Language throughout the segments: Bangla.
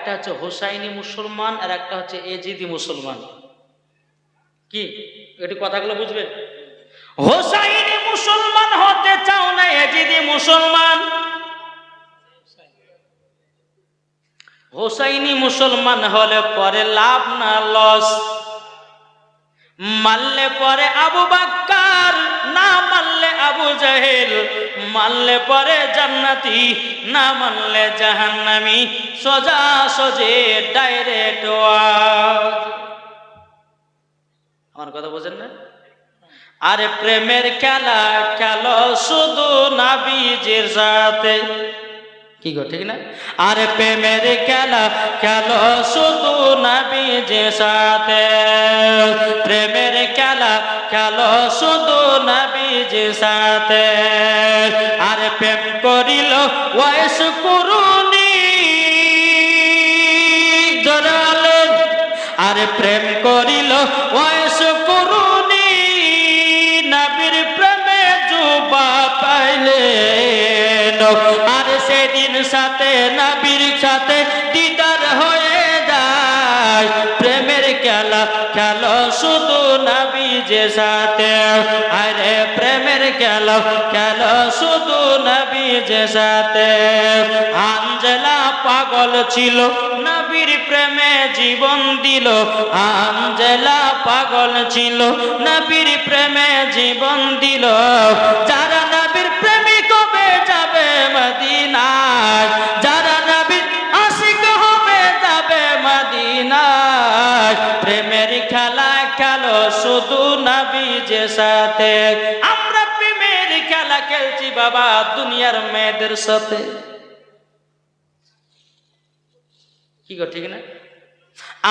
একটা হচ্ছে হোসাইনি মুসলমান আর একটা হচ্ছে এজিদি মুসলমান। কি এটি কথাগুলো বুঝবেন? হোসাইনি মুসলমান হতে চাও না এজিদি মুসলমান? হোসাইনি মুসলমান হলে পরে লাভ না লস? মানলে পরে আবু বাক্কার, না মানলে আবু জাহেল, মানলে পরে জান্নাতি, না মানলে জাহান্নামী। সোজা সোজে ডাইরেক্ট ওয়াজ। আমার কথা বোঝেন না? আরে প্রেমের খেলা খেলো শুধু নবীজির সাথে। কি গো ঠিক না? আরে প্রেমের খেলা খেলো শুধু নবীজির সাথে, প্রেমের খেলা খেলো শুধু নবীজির সাথে। আরে প্রেম করিল ওয়াইস কুরুনি জরালে, আরে প্রেম করিল ওয়াইস কুরুনি, নবীর প্রেমে যুবা পাইলে। আর সেদিন সাথে নবীর সাথে দিদার হয়ে যায়, প্রেমের খেলা খেলো শুধু নবীজির সাথে। আরে প্রেমের খেলা খেলো শুধু নবীজির সাথে। আঞ্জেলা পাগল ছিল নবীর প্রেমে জীবন দিল, আঞ্জেলা পাগল ছিল নবীর প্রেমে জীবন দিল। যারা নবীর প্রেমিক হবে যাবে মদিনায়, যারা নবীর আশিক হবে যাবে মদিনায়। প্রেমের খেলা খেলো শুধু নবীজির সাথে। আমরা প্রেমের খেলা খেলছি বাবা দুনিয়ার মেয়েদের সাথে। কি গো ঠিক না?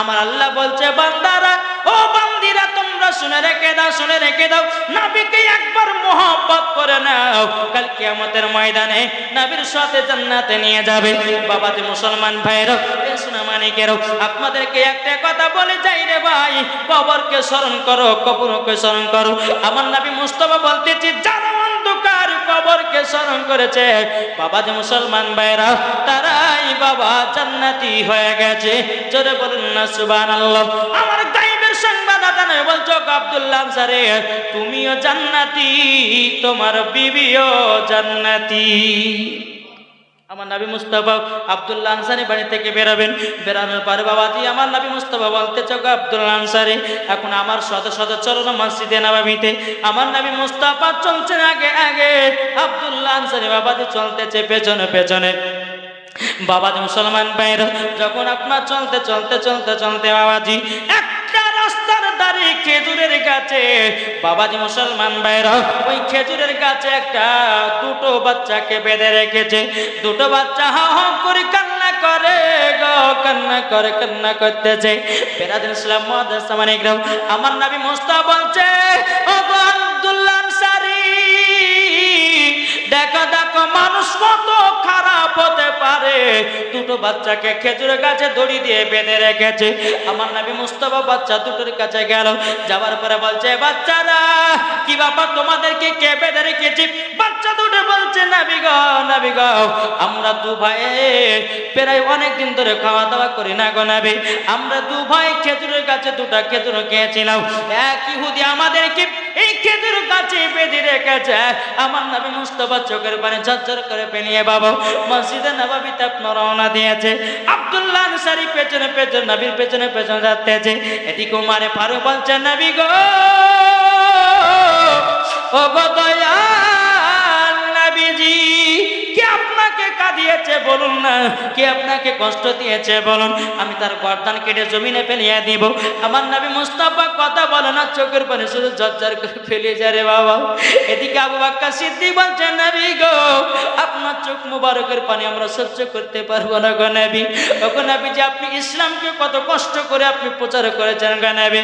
আমার আল্লাহ বলছে বান্দারা, ও বান্দিরা তোমরা শুনে রেখে দাও, শুনে রেখে দাও, নবীকে একবার মহব্বত করে নাও, কাল কিয়ামতের ময়দানে নবীর সাথে জান্নাতে নিয়ে যাবে। বাবাজি মুসলমান ভাইরা, এ সোনা মানিকেরও, আপনাদেরকে একটা কথা বলে যাই রে ভাই, কবরকে স্মরণ করো, কবরকে স্মরণ করো। আমার নবী মুস্তাফা বলতেছি যারা অন্ধকার কবরকে স্মরণ করেছে বাবাজি মুসলমান ভাইরা, তারাই বাবা জান্নাতি হয়ে গেছে। জোরে বলুন না সুবহানাল্লাহ। আমার গায়বের সংবাদ আদানে বলছো আব্দুল্লাহ আনসারী, তুমিও জান্নাতি, তোমার বিবিও জান্নাতি। আমার নবী মুস্তাফা আব্দুল্লাহ আনসারী বাড়ি থেকে বেরাবেন, বেরানোর পরে বাবাজি আমার নবী মুস্তাফা বলতে চাও আব্দুল্লাহ আনসারী, এখন আমার শত শত চলন মসজিদে নববীতে। আমার নবী মুস্তাফা চলছেন আগে আগে, আব্দুল্লাহ আনসারী বাবাজি চলতেছে পেছনে পেছনে। বাবাজি মুসলমান ভাইরা, যখন আপনার চলতে চলতে চলতে চলতে বাবাজি একটা রাস্তার ধারে খেজুরের গাছে, বাবাজি মুসলমান ভাইরা ওই খেজুরের গাছে একটা দুটো বাচ্চাকে বেঁধে রেখেছে। দুটো বাচ্চা হাও হাও করে কান্না করে গো, কান্না করে, কান্না করতেছে। বেরাদুল ইসলাম মুআদ্দাস সামানিকরাম, আমার নবী মুস্তাফা বলছে ও আব্দুল্লাহ আনসারী, দেখো দেখো মানুষ কত খারাপ হতে পারে, দুটো বাচ্চাকে খেজুর গাছে দড়ি দিয়ে বেঁধে রেখেছে। আমার নবী মুস্তাফা বাচ্চা দুটোর কাছে গেল, যাওয়ার পরে বলছে বাচ্চারা কি ব্যাপার, তোমাদেরকে কে বেঁধে রেখেছে? বাচ্চা দুটো বলছে নবী গো, নবী গো, আমরা দু ভাই প্রায় অনেকদিন ধরে খাওয়া দাওয়া করি না গো নবী, আমরা দু ভাই খেজুরের গাছে দুটা খেজুর খেয়েছিলাম, এক ইহুদি আমাদেরকে এই খেজুর গাছে বেঁধে রেখেছে। আমার নবী মুস্তাফা চোখের পানি ঝরঝর করে পেনিয়ে বাবা মসজিদে নববীতে আপনার রওনা দিয়েছে। আব্দুল্লাহ আনসারী পেছনে পেছনে নবীর পেছনে পেছনে যাচ্ছে। এদিকে উমারে ফারুক বলছে নবী গো, ও গো দয়াল নবীজি, কে আপনাকে কাঁদিয়েছে বলুন না, কে আপনাকে কষ্ট দিয়েছে বলুন, আমি তার গর্দান কেটে জমিনে ফেলিয়ে দিব। আমার নবী মুস্তাফা কথা বলে না, চোখের পানি শুধু ঝরঝর করে ফেলিয়ে যায় রে বাবা। এদিকে আবু বকর সিদ্দিক বলছে নবী গো, আপনার চোখ মুবারকের পানি আমরা সহ্য করতে পারবো না গো নবী। ওগো নবী যে আপনি ইসলামকে কত কষ্ট করে আপনি প্রচার করেছেন গো নবী,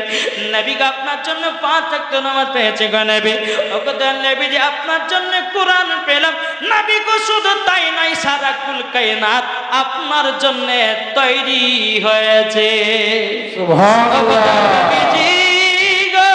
নবী গো আপনার জন্য 5 ওয়াক্ত নামাজ পেয়েছে গো নবী। ওগো দয়াল নবী যে আপনার জন্য কোরআন পেলাম, নবী গো শুধু তাই নাই, সারা কুল কায়নাত আপনার জন্য তৈরি হয়েছে। সুবহানাল্লাহ। নবীজি গো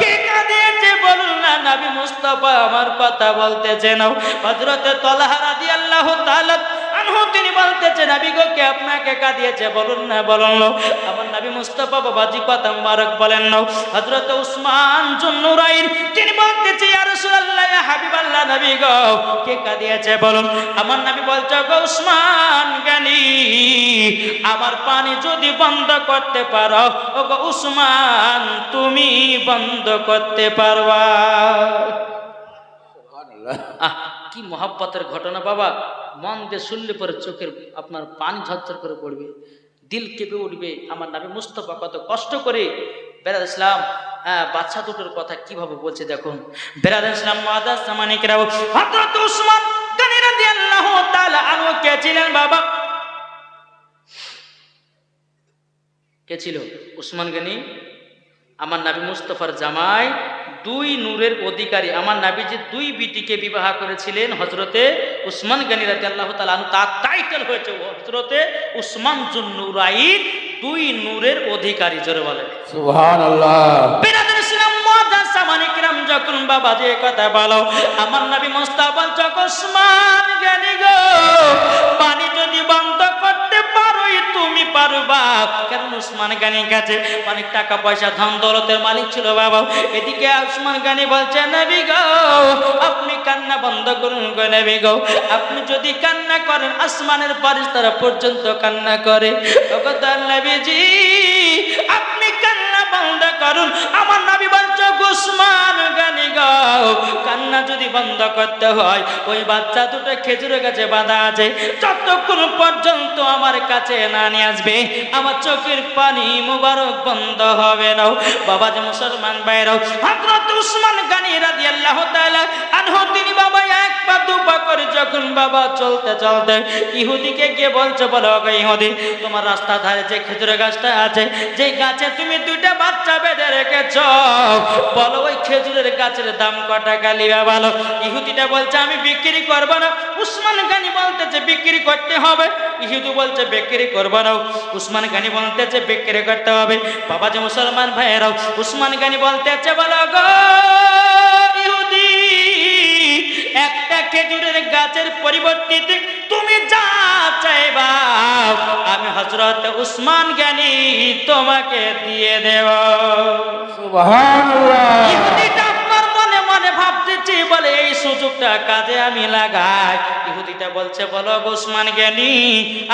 কে কাঁদিয়েছে বলুন না, নবী মুস্তাফা আমার কথা বলতেছে না। হযরতে তালহা রাদিয়াল্লাহু তাআলা আনহু তিনি বলতেছে নবী গো কে আপনাকে কাঁদিয়েছে বলুন না বলুন না। আমার নবী মুস্তাফা বাবাজি কথা মুবারক বলেন না। হযরত উসমান জুন্নুরাইন তিনি বলতেছে ইয়া রাসূলুল্লাহ ইয়া হাবিবাল্লাহ নবী গো কে কাঁদিয়েছে বলুন। আমার নবী বলছে গো উসমান গানি আমার পানি যদি বন্ধ করতে পারো ও গো উসমান তুমি বন্ধ করতে পারবা। কি মহাব্বতের ঘটনা বাবা, মন দিয়ে শুনলে পরে চোখের আপনার পানি ঝরঝর করে পড়বে, দিল কেঁপে উঠবে। আমার নবী মুস্তাফা কত কষ্ট করে বেরাদ ইসলাম বাচ্চা দুটোর কথা কিভাবে বলছে দেখুন। বেরাদ ইসলাম মুআদ্দাস সামানিকরা, হযরত উসমান গনি রাদিয়াল্লাহু তাআলা আনহু কে ছিলেন বাবা? কে ছিল? উসমান গনি আমার নবী মুস্তাফার জামাই, দুই নূরের অধিকারী। আমার নবী যে দুই বিটিকে বিবাহ করেছিলেন হযরতে উসমান গনি রাদিয়াল্লাহু তাআলা আনহু, তার টাইটেল হয়েছে হযরতে উসমান জুন্নুরাইন, দুই নূরের অধিকারী। জোরে বলে সুবহানাল্লাহ। বিরাদর ইসলাম মুআদ্দাস সামানিকরাম যখন বাবা যে কথা বলো, আমার নবী মুস্তাফা যখন উসমান গনি গো পানি যদি বন্ধ করতে পারোই তুমি পারবা। কারণ উসমান গনির কাছে অনেক টাকা পয়সা ধন দৌলতের মালিক ছিল বাবা। এদিকে উসমান গনি বলছে নবী গো আপনি কান্না বন্ধ করুন গো নবী গো, আপনি যদি কান্না করেন আসমানের ফেরেশতারা পর্যন্ত কান্না করে। ওগো তার নবীজি আপনি কান্না বন্ধ করুন। আমার নবী বলছে উসমান গনি গো কান্না যদি বন্ধ করতে হয় ওই বাচ্চা দুটো খেজুরের গাছে বাঁধা আছে, যতক্ষণ পর্যন্ত আমার কাছে না নিয়ে আসবে আমার চোখের পানি মুবারক বন্ধ হবে না। বাবা যে মুসলমান ভাইরাও, হযরত উসমান গনি রাদিয়াল্লাহু তাআলা আনহু তিনি বাবা এক পা দু পা করে যখন বাবা চলতে চলতে ইহুদিকে গিয়ে বলছে বলো গো ইহুদি তোমার রাস্তা ধারে যে খেজুরের গাছটা আছে, যে গাছে তুমি দুইটা বাচ্চা বেঁধে রেখেছো, বলো ওই খেজুরের গাছের দাম কত টাকা লিবা বলো। ইহুদিটা বলছে আমি বিক্রি করব না। উসমান গনি বলতেছে বিক্রি করতে হবে। ইহুদি বলছে বিক্রি করব না। উসমান গনি বলতেছে বিক্রি করতে হবে। বাবা যে মুসলমান ভাইয়েরাও, উসমান গনি বলতেছে বলো গো ইহুদি একটা খেজুরের গাছের পরিবর্তে তুমি যা চাইবা আমি হযরত উসমান গনি তোমাকে দিয়ে দেব। সুবহানাল্লাহ। ইহুদিটা আপনার মনে মনে ভাবতেছে বলে এই সুযোগটা কাজে আমি লাগাই। ইহুদিটা বলছে বলো উসমান গনি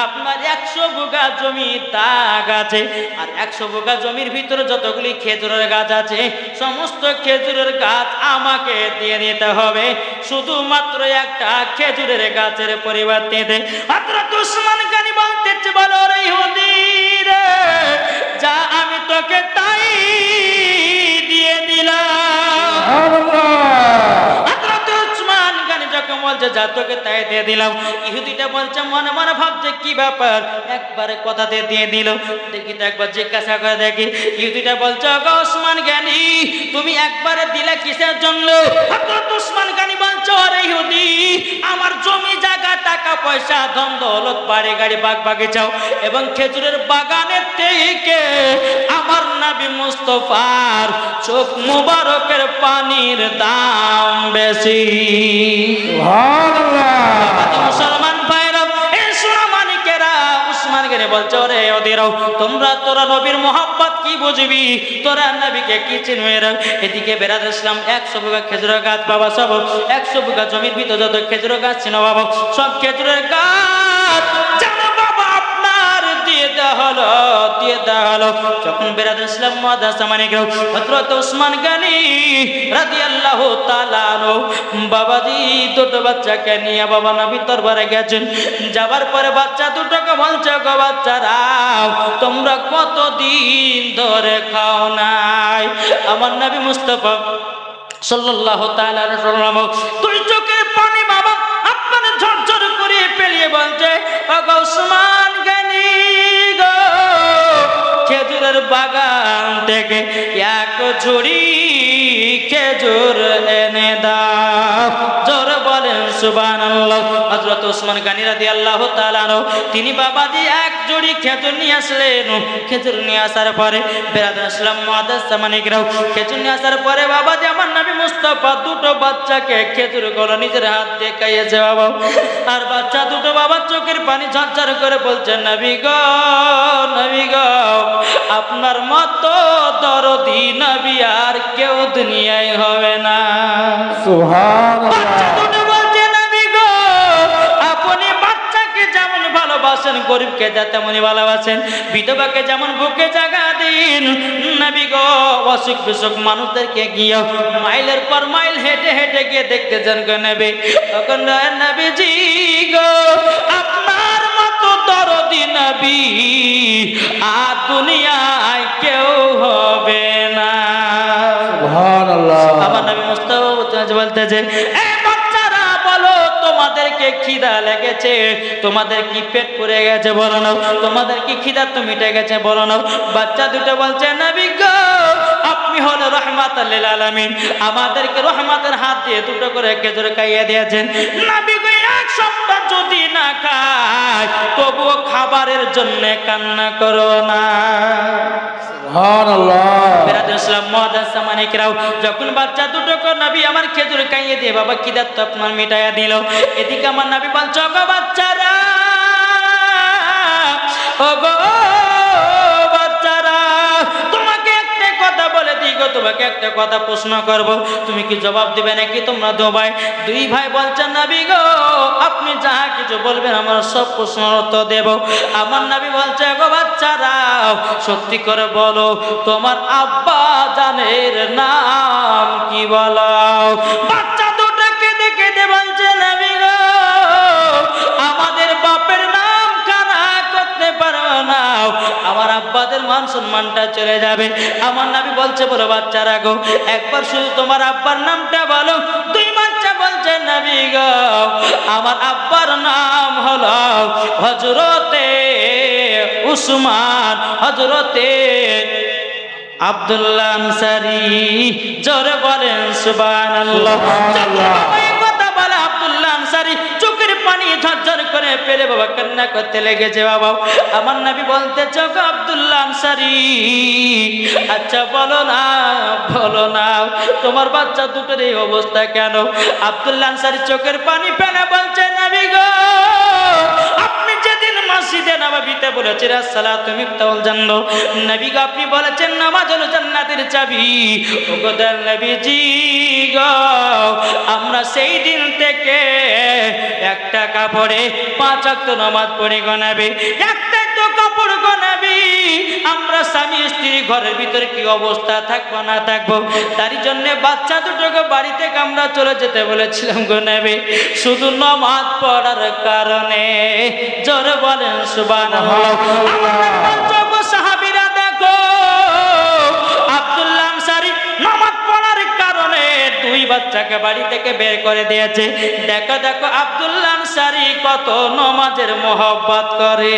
আপনার 100 বিঘা জমি দাগ আছে, আর 100 বিঘা জমির ভিতরে যতগুলি খেজুরের গাছ আছে সমস্ত খেজুরের গাছ আমাকে দিয়ে দিতে হবে, শুধুমাত্র একটা খেজুরের গাছের পরিবর্তে দে। হযরত উসমান গনি বলতেছে বলো রে ইহুদি রে যা আমি তোকে তাই দিয়ে দিলাম। হযরত উসমান গনি যখন বলছে যা তোকে তাই দিয়ে দিলাম, ইহুদিটা বলছে মনে মনে ভাবছে কি ব্যাপার একবারে কথাতে দিয়ে দিল, দেখি তো একবার জিজ্ঞাসা করে দেখি। ইহুদিটা বলছে গো উসমান গনি তুমি একবারে দিলে কিসের জন্য? হযরত উসমান গনি বলছে আরে ইহুদি আমার জমি জায়গা টাকা পয়সা ধন দৌলত বাড়ি গাড়ি বাগ বাগিচাও এবং খেজুরের বাগানের থেকে আমার নবী মুস্তাফার চোখ মুবারকের পানির দাম বেশি। সুবহানাল্লাহ। মুসলমান ভাইরা এই সোনা মানিকেরা উসমান গনি বলছে ওরে ওদেরও তোরা নবীর মোহাব্বত কি বুঝবি, তোরা নবীকে কি চিনবে রে। এদিকে বেরাদ ইসলাম 100 বিঘা খেজুরের গাছ বাবা, সব 100 বিঘা জমির ভিতর যত খেজুরের গাছ ছিল বাবা সব খেজুরের গাছ জানো বাবা আপনার দিয়ে দেওয়া হলো। যখন বেরাদ ইসলাম মুআদ্দাস সামানিকরাও, হযরত উসমান গনি রাদিয়াল্লাহু তাআলা আনহু বাবাজি দুটো বাচ্চাকে নিয়ে বাবা নবী দরবারে গেছেন। যাবার পরে বাচ্চা দুটোকে বলছে গো বাচ্চারা তোমরা কতদিন ধরে খাও নাই? আমার নবী মুস্তাফা সাল্লাল্লাহু তাআলা আলাইহি ওয়াসাল্লাম দুই চোখের পানি বাবা আপনার ঝরঝর করে পেলিয়ে বলছে ওগো উসমান গনি গো খেজুরের বাগান থেকে এক ঝুড়ি খেজুর এনে দাও। জোরে বলেন সুবহানাল্লাহ। হযরত ওসমান গনি রাদিয়াল্লাহু তাআলা আনহু তিনি বাবাজি এক জুড়ি খেজুর নিয়ে আসলেন। খেজুর নিয়ে আসার পরে বেরাদার ইসলাম মুআদ্দাস সামানিকরাও খেজুর নিয়ে আসার পরে বাবাজি আমার নবী মুস্তাফা দুটো বাচ্চাকে খেজুর গুলো নিজের হাত দিয়ে খাইয়েছে বাবা। আর বাচ্চা দুটো বাবার চোখের পানি ঝরঝর করে বলছে নবী গো, নবী গো, আপনার মতো দরদি নবী আর কেউ দুনিয়ায় হবে না। সুবহানাল্লাহ। বাচ্চা দুটো বলছে নবী গো, আপনি বাচ্চাকে যেমন ভালোবাসেন, গরিবকে যা তেমনই ভালোবাসেন, বিধবাকে যেমন বুকে জায়গা দিন, নবী গো অসুখ বিসুখ মানুষদেরকে গিয়ে মাইলের পর মাইল হেঁটে হেঁটে গিয়ে দেখতে যান গো নবী। তখন নবীজি গো আপনার মতো দরদি নবী আর দুনিয়ায় কেউ হবে না। সুবহানাল্লাহ। আমার নবী মুস্তাফা বলতেছে এ বাচ্চারা বলো তোমাদেরকে খিদা লেগেছে, তোমাদের কি পেট পুড়ে গেছে বলো না, তোমাদের কি খিদা তো মিটে গেছে বলো না। বাচ্চা দুটো বলছে নবী গো আপনি হলো রহমাতুল লিল আলামিন, আমাদেরকে রহমতের হাত দিয়ে দুটো করে খেজুর খাইয়ে দিয়েছেন। নবী গো এক সপ্তাহ যদি না খায় তবুও খাবারের জন্য কান্না করো না। সুবহানাল্লাহ। বেরাদার ইসলাম মুআদ্দাস সামানিকরাও যখন বাচ্চা দুটোকে নবী আমার খেজুর খাইয়ে দিয়ে বাবা খিদা তো আপনার মিটাইয়া দিল, এদিকে আমার নবী বলছে ওগো বাচ্চারা, ওগো বাচ্চারা, তোমাকে একটা কথা বলে দিই গো, তোমাকে একটা কথা প্রশ্ন করব, তুমি কি জবাব দিবে নাকি তোমরা দুই দুই ভাই বলছেন নবী গো আপনি যা কিছু বলবেন আমরা সব প্রশ্নের উত্তর দেব। আমার নবী বলছে গো বাচ্চারা সত্যি করে বলো তোমার আব্বা জানের নাম কি বলো। বাচ্চা দুটোকে দেখে দে বলছে নবী গো আমাদের বাপের নাম কানা করতে পারো না, আমার আব্বাদের মান সম্মানটা চলে যাবে। আমার নবী বলছে বলো বাচ্চারা গো একবার শুধু তোমার আব্বার নামটা বলো। দুই বাচ্চা বলছে নবী গো আমার আব্বার নাম হলো হযরতে উসমান, হযরতে আব্দুল্লাহ আনসারী। জোরে বলেন সুবহানাল্লাহ। কথা বলে আব্দুল্লাহ আনসারী চোখের পানি ঝরঝর করে ফেলে বাবা কান্না করতে লেগেছে। বাবা আমার নবী বলতেছে গো আব্দুল্লাহ আনসারী আচ্ছা বলো না, বলো না তোমার বাচ্চা দুটোর এই অবস্থা কেন? আব্দুল্লাহ আনসারী চোখের পানি ফেলে বলছে নবী গো আপনি যেদিন মসজিদে নববীতে বলেছেন আসসালাতু মিফতাহুল জান্নাহ, নবী গো আপনি বলেছেন নামাজ হলো জান্নাতের চাবি। ওগো দয়াল নবীজি গো আমরা সেই দিন থেকে একটা কাপড়ে 5 ওয়াক্ত নামাজ পড়ি গো নবী, একটা তো কাপড় গো নবী, আমরা স্বামী স্ত্রী ঘরের ভিতরে কি অবস্থা থাকবো না থাকবো, তার জন্য বাচ্চা দুটোকে বাড়ি থেকে আমরা চলে যেতে বলেছিলাম গো নবী শুধু নামাজ পড়ার কারণে। জোরে বলেন সুবহানাল্লাহ। সাহাবীরা দেখো আব্দুল্লাহ আনসারী নামাজ পড়ার কারণে দুই বাচ্চাকে বাড়ি থেকে বের করে দিয়েছে। দেখো দেখো আব্দুল্লাহ আনসারী কত নামাজের মহব্বত করে।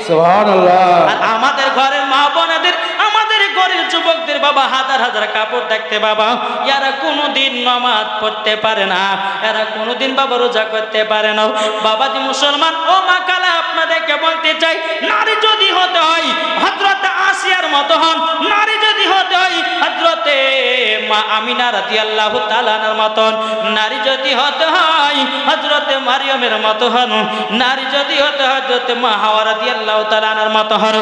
সুবহানাল্লাহ। আর আমাদের ঘরের মা বোনেদের আমাদের ঘরের যুবকদের বাবা হাজার হাজার কাপড় দেখতে বাবা এরা কোনোদিন নামাজ পড়তে পারে না, এরা কোনোদিন বাবা রোজা করতে পারে না। বাবাজি মুসলমান ও মা কালা আপনাদেরকে বলতে চাই নারী যদি হতে হয় হযরতে আসিয়ার মতো হন, নারী যদি হতে হয় হযরতে মা আমিনা রাদিয়াল্লাহু তাআলা আনহার মতন, নারী যদি হতে হয় হযরতে মারিয়ামের মতো হন, নারী যদি হতে হয় হযরতে মা হাওয়া রাদিয়াল্লাহু তাআলা আনহার মতো হন,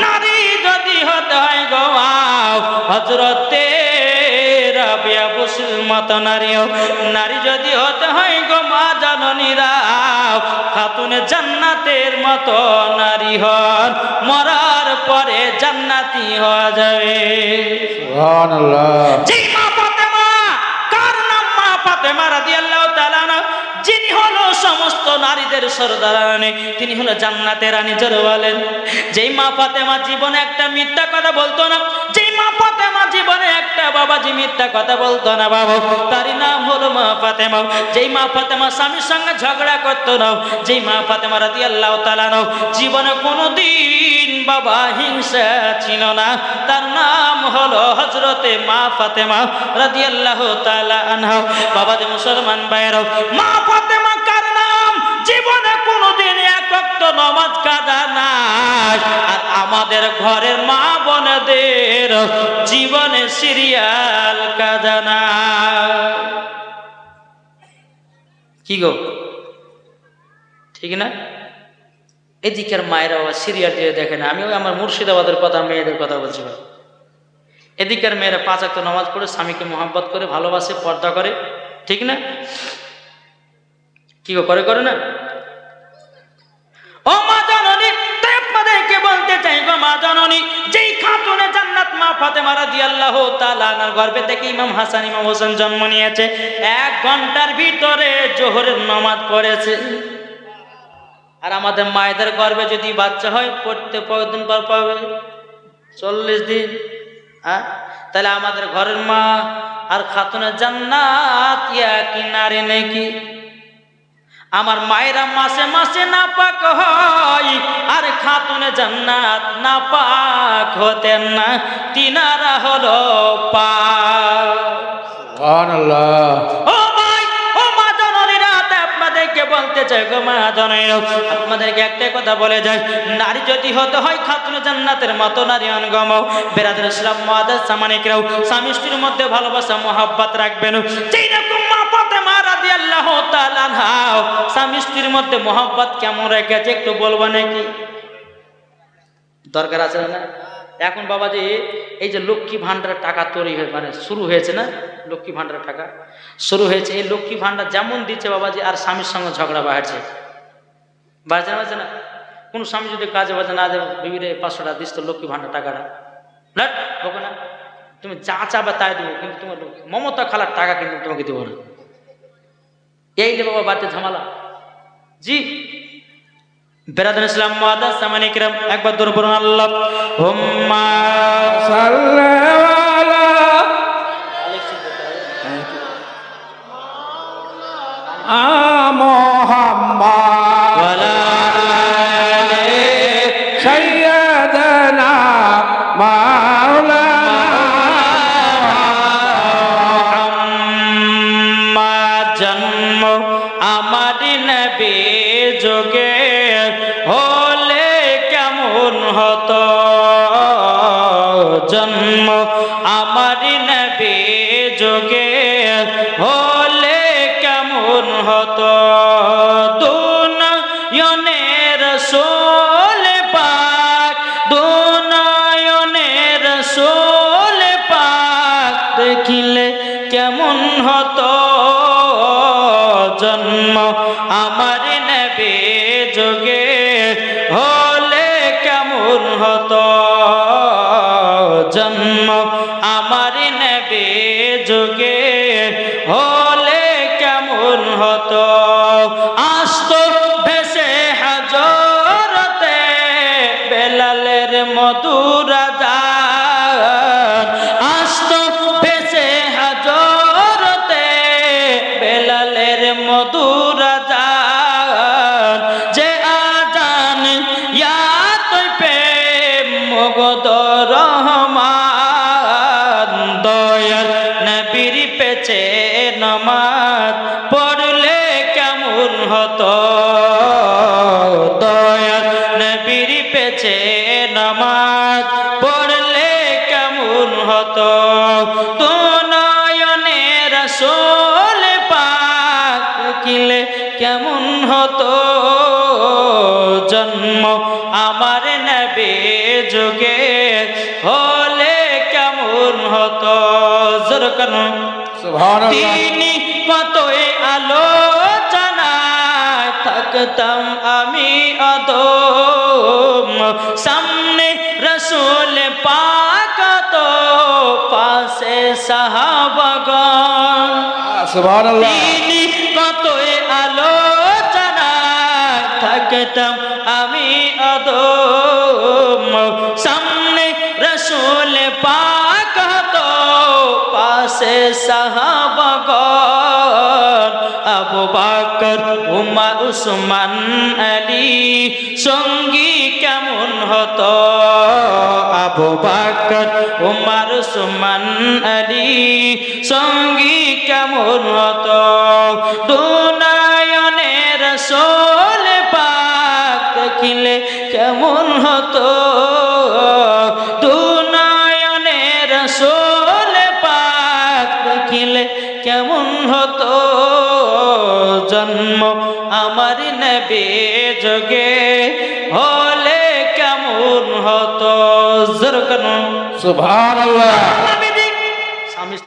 নারী যদি হতে হয় গো হযরতে রাবিয়া বসরির মতো নারীও, নারী যদি হতে হয় গো মা জননীরা খাতুনে জান্নাতের মতো নারী হন, মরার পরে জান্নাতি হওয়া যাবে। সুবহানাল্লাহ। যে মা ফাতেমা, কার নাম মা ফাতেমা রাদিয়াল্লাহু তাআলা আনহা, যিনি হলো সমস্ত নারীদের সরদারানী, তিনি হলো জান্নাতের রানী। জোরে বলেন। যেই মা ফাতেমা জীবনে একটা মিথ্যা কথা বলতো না, যেই মা ফাতেমা জীবনে একটা বাবাজি মিথ্যা কথা বলতো না বাবা, তারই নাম হলো মা ফাতেমা। যেই মা ফাতেমা স্বামীর সঙ্গে ঝগড়া করতো না, যেই মা ফাতেমা রাদিয়াল্লাহু তাআলা আনহা জীবনে কোনোদিন বাবা হিংসা ছিল না, তার নাম হলো হযরতে মা ফাতেমা রাদিয়াল্লাহু তাআলা আনহা। বাবাজি মুসলমান ভাইরা, মা ফাতেমা কার নাম? জীবনে কোনোদিন এক ওয়াক্ত নামাজ কাজা নাই, আর আমাদের ঘরের মা বোনদের জীবনে সিরিয়াল কাজা নাই। কি গো, ঠিক না? এদিকের মায়েরা সিরিয়াল দিয়ে দেখে না। আমি আমার মুর্শিদাবাদের কথা, মেয়েদের কথা বলছি। এদিকের মেয়েরা 5 ওয়াক্ত নামাজ পড়ে, স্বামীকে মোহাব্বত করে, ভালোবাসে, পর্দা করে, ঠিক না? কি গো, করে করে না? ও মা জননী, তাই আপনাদেরকে বলতে চাই গো মা জননী, যেই খাতুনে জান্নাত মা ফাতেমা রাদিয়াল্লাহু তাআলা আনহার গর্ভে থেকে ইমাম হাসান ইমাম হোসেন জন্ম নিয়েছে, 1 ঘন্টার ভিতরে জোহরের নামাজ পড়েছে। আর আমাদের মায়েদের গর্ভে যদি বাচ্চা হয়, পড়তে কতদিন পর পাবে? 40 দিন। হ্যাঁ, তাহলে আমাদের ঘরের মা আর খাতুনে জান্নাত কি নারী নাকি? আমার মায়েরা মাসে মাসে নাপাক হয়, আর খাতুনে জান্নাত নাপাক হতেন না, তিনারা হলো পাক। সুবহানাল্লাহ। ও ভাই, ও মা জননীরা, আপনাদেরকে বলতে চাই গো মা জননীরা, আপনাদেরকে একটা কথা বলে যায়, নারী যদি হতে হয় খাতুনে জান্নাতের মতো নারী অনগম, বেরাদর ইসলাম মুআদ্দাস সামানিকরাও, স্বামী স্ত্রীর মধ্যে ভালোবাসা মহব্বত রাখবেন। যেই রকম মা ফাতেমা রাদিয়াল্লাহু তাআলা আনহা স্বামী স্ত্রীর মধ্যে মহব্বত কেমন রেখেছে একটু বলবো নাকি? দরকার আছে না? এখন বাবাজি, এই যে লক্ষ্মী ভান্ডারের টাকা তৈরি হয়ে মানে শুরু হয়েছে না, লক্ষ্মী ভান্ডারের টাকা শুরু হয়েছে। এই লক্ষ্মী ভান্ডার যেমন দিচ্ছে বাবাজি, আর স্বামীর সঙ্গে ঝগড়া বাড়ছে, বাড়ছে না? কোন স্বামী যদি কাজে বাজে না দেবে, বিবিরে 500 টাকা দিস তো লক্ষ্মী ভান্ডার টাকাটা, বলবো না তুমি যা চাবে তাই দেবো, কিন্তু তোমার মমতা খালার টাকা কিন্তু তোমাকে দেবো না। এই যে বাবা বাড়িতে ঝামেলা। জি বেরাদর ইসলাম মুআদ্দাস সামানি কিরাম, একবার দূর পড়ুন আল্লাহুম্মা সাল্লি আলা মুহাম্মাদ ওয়ালা আলি সাইয়্যিদানা মাওলানা আম্মা জন্ম আমার নবী যোগে হলে কেমন হতো, জন্ম আমার নবী যোগে হলে কেমন হতো, দুনয়নের রাসূল পাক, দুনয়নের রাসূল পাক দেখিলে কেমন হতো, জন্ম আমার নবী যোগে হলে কেমন হতো, জন্ম আমার নবী যোগে হলে কেমন হতো, আসতো ভেসে হাজরতে বেলালের মধুর আযান, আসতো ভেসে হাজরতে বেলালের মধুর আযান, যে আযান ইয়াত পে মগদ রহমান, দয়াল নবীর পেছে নামাজ পড়লে কেমন হতো, দয়াল নবীর পেছে নামাজ পড়লে কেমন হতো, দুনয়নের রাসূল পাক দেখিলে কেমন হতো, জন্ম আমার নবী যোগে হলে কেমন হতো। জোর করুন সুবহানাল্লাহ। তিনি কতই আলোচনায় থাকতাম আমি অদম, সামনে রাসূল পাক তো পাশে সাহাবাগণ, সুবহানাল্লাহ। তিনি কতই আলোচনায় থাকতাম আমি অদম, সামনে রাসূল পাক তো পাশে সাহাবাগণ, আবু বকর উমর উসমান আলী সঙ্গী কেমন হতো আবু বকর উমর উসমান আলী সঙ্গী কেমন হতো দুনয়নের রাসূল পাক দেখিলে কেমন হতো দুনয়নের রাসূল পাক দেখিলে কেমন হতো জন্ম আমার নবী যোগে হলে কেমন হতো জোর করুন সুবহানাল্লাহ